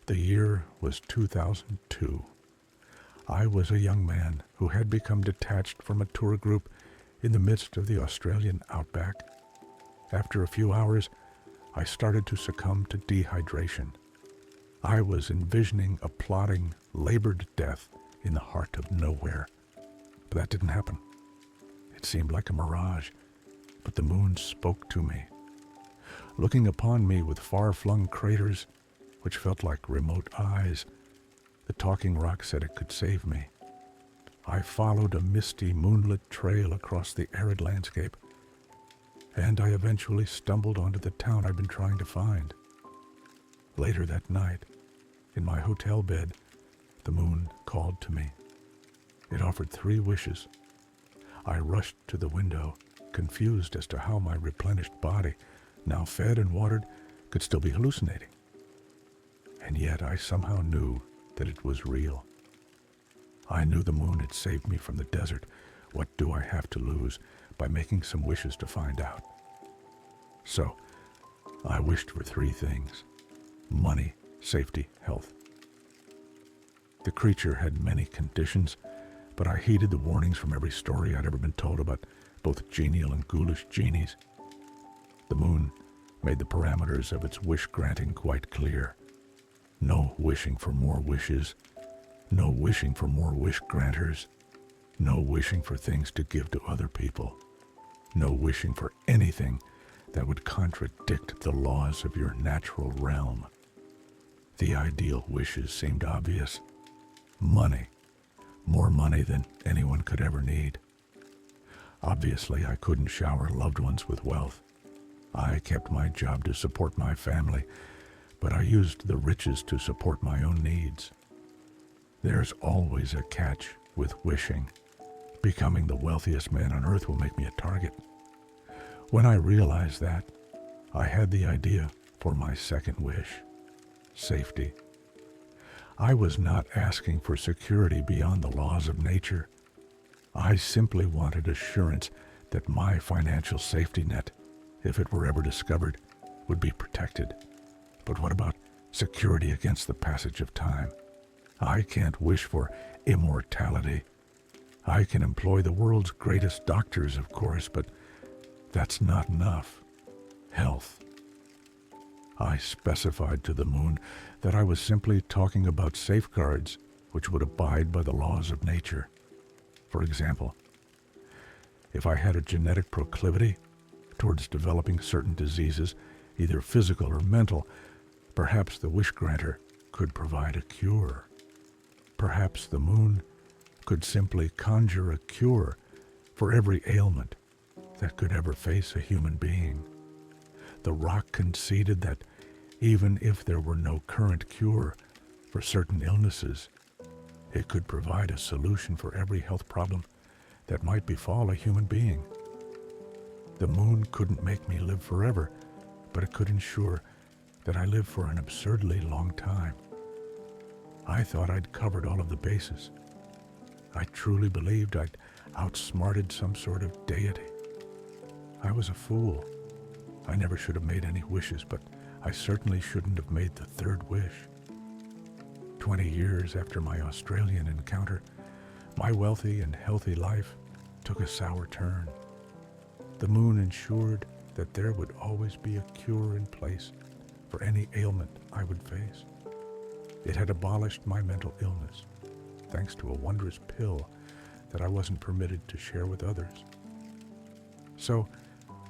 The year was 2002. I was a young man who had become detached from a tour group in the midst of the Australian outback. After a few hours, I started to succumb to dehydration. I was envisioning a plodding, labored death in the heart of nowhere. But that didn't happen. It seemed like a mirage, but the moon spoke to me. Looking upon me with far-flung craters, which felt like remote eyes, the talking rock said it could save me. I followed a misty, moonlit trail across the arid landscape, and I eventually stumbled onto the town I'd been trying to find. Later that night, in my hotel bed, the moon called to me. It offered 3 wishes. I rushed to the window, confused as to how my replenished body, now fed and watered, could still be hallucinating. And yet I somehow knew that it was real. I knew the moon had saved me from the desert. What do I have to lose by making some wishes to find out? So, I wished for 3 things: money, safety, health. The creature had many conditions, but I heeded the warnings from every story I'd ever been told about both genial and ghoulish genies. The moon made the parameters of its wish-granting quite clear. No wishing for more wishes, no wishing for more wish-granters, no wishing for things to give to other people, no wishing for anything that would contradict the laws of your natural realm. The ideal wishes seemed obvious. Money. More money than anyone could ever need. Obviously, I couldn't shower loved ones with wealth. I kept my job to support my family, but I used the riches to support my own needs. There's always a catch with wishing. Becoming the wealthiest man on earth will make me a target. When I realized that, I had the idea for my second wish: safety. I was not asking for security beyond the laws of nature. I simply wanted assurance that my financial safety net, if it were ever discovered, would be protected. But what about security against the passage of time? I can't wish for immortality. I can employ the world's greatest doctors, of course, but that's not enough. Health. I specified to the moon that I was simply talking about safeguards which would abide by the laws of nature. For example, if I had a genetic proclivity towards developing certain diseases, either physical or mental, perhaps the wish-granter could provide a cure. Perhaps the moon could simply conjure a cure for every ailment that could ever face a human being. The rock conceded that even if there were no current cure for certain illnesses, it could provide a solution for every health problem that might befall a human being. The moon couldn't make me live forever, but it could ensure that I lived for an absurdly long time. I thought I'd covered all of the bases. I truly believed I'd outsmarted some sort of deity. I was a fool. I never should have made any wishes, but I certainly shouldn't have made the 3rd wish. 20 years after my Australian encounter, my wealthy and healthy life took a sour turn. The moon ensured that there would always be a cure in place for any ailment I would face. It had abolished my mental illness, thanks to a wondrous pill that I wasn't permitted to share with others. So,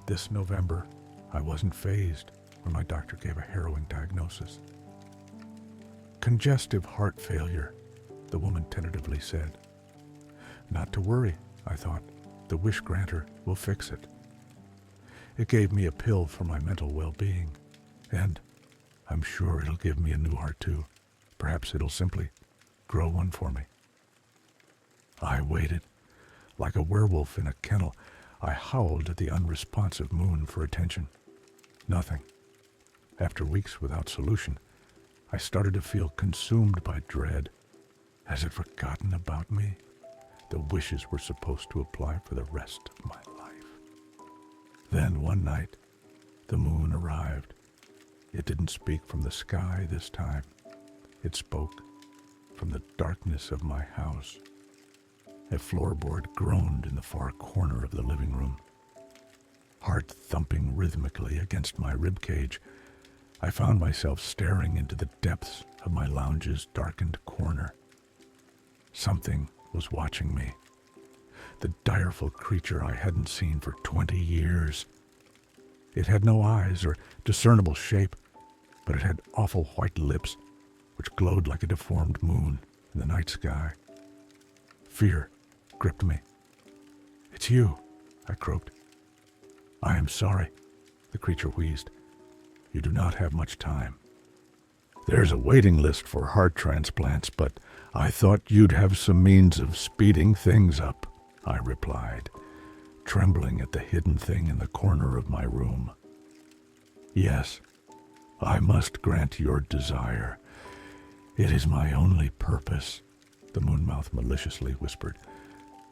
this November, I wasn't fazed when my doctor gave a harrowing diagnosis. Congestive heart failure, the woman tentatively said. Not to worry, I thought. The wish-granter will fix it. It gave me a pill for my mental well-being, and I'm sure it'll give me a new heart too. Perhaps it'll simply grow one for me. I waited. Like a werewolf in a kennel, I howled at the unresponsive moon for attention. Nothing. After weeks without solution, I started to feel consumed by dread. Has it forgotten about me? The wishes were supposed to apply for the rest of my life. Then one night, the moon arrived. It didn't speak from the sky this time. It spoke from the darkness of my house. A floorboard groaned in the far corner of the living room. Heart thumping rhythmically against my ribcage, I found myself staring into the depths of my lounge's darkened corner. Something was watching me. The direful creature I hadn't seen for 20 years. It had no eyes or discernible shape, but it had awful white lips, which glowed like a deformed moon in the night sky. Fear gripped me. "It's you," I croaked. "I am sorry," the creature wheezed. "You do not have much time. There's a waiting list for heart transplants, but I thought you'd have some means of speeding things up," I replied, trembling at the hidden thing in the corner of my room. "Yes, I must grant your desire. It is my only purpose," the moonmouth maliciously whispered.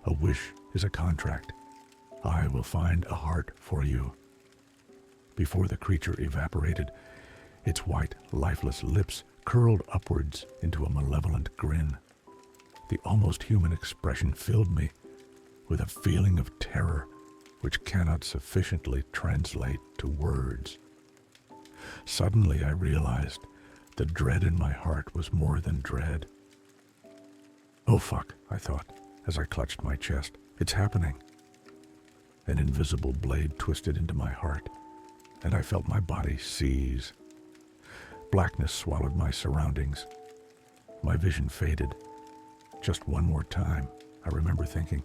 "A wish is a contract. I will find a heart for you." Before the creature evaporated, its white, lifeless lips curled upwards into a malevolent grin. The almost human expression filled me with a feeling of terror which cannot sufficiently translate to words. Suddenly I realized the dread in my heart was more than dread. "Oh fuck," I thought, as I clutched my chest. "It's happening." An invisible blade twisted into my heart, and I felt my body seize. Blackness swallowed my surroundings. My vision faded. Just one more time, I remember thinking.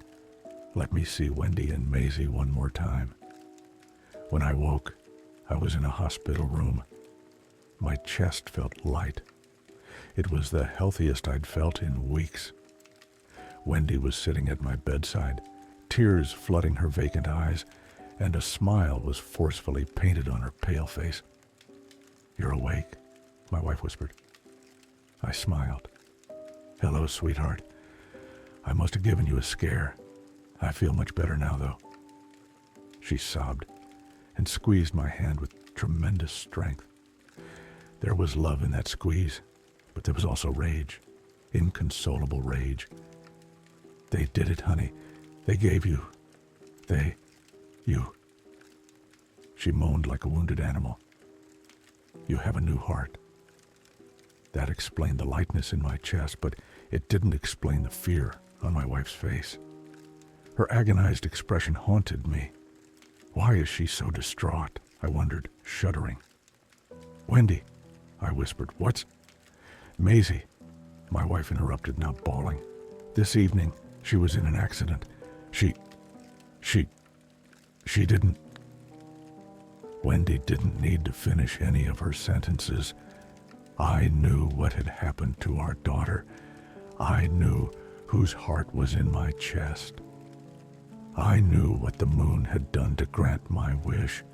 Let me see Wendy and Maisie one more time. When I woke, I was in a hospital room. My chest felt light. It was the healthiest I'd felt in weeks. Wendy was sitting at my bedside, tears flooding her vacant eyes, and a smile was forcefully painted on her pale face. "You're awake," my wife whispered. I smiled. "Hello, sweetheart. I must have given you a scare. I feel much better now, though." She sobbed and squeezed my hand with tremendous strength. There was love in that squeeze, but there was also rage, inconsolable rage. "They did it, honey. They gave you. You." She moaned like a wounded animal. "You have a new heart." That explained the lightness in my chest, but it didn't explain the fear on my wife's face. Her agonized expression haunted me. Why is she so distraught? I wondered, shuddering. "Wendy," I whispered. "What's—" "Maisie," my wife interrupted, now bawling. "This evening, she was in an accident. She didn't..." Wendy didn't need to finish any of her sentences. I knew what had happened to our daughter. I knew whose heart was in my chest. I knew what the moon had done to grant my wish.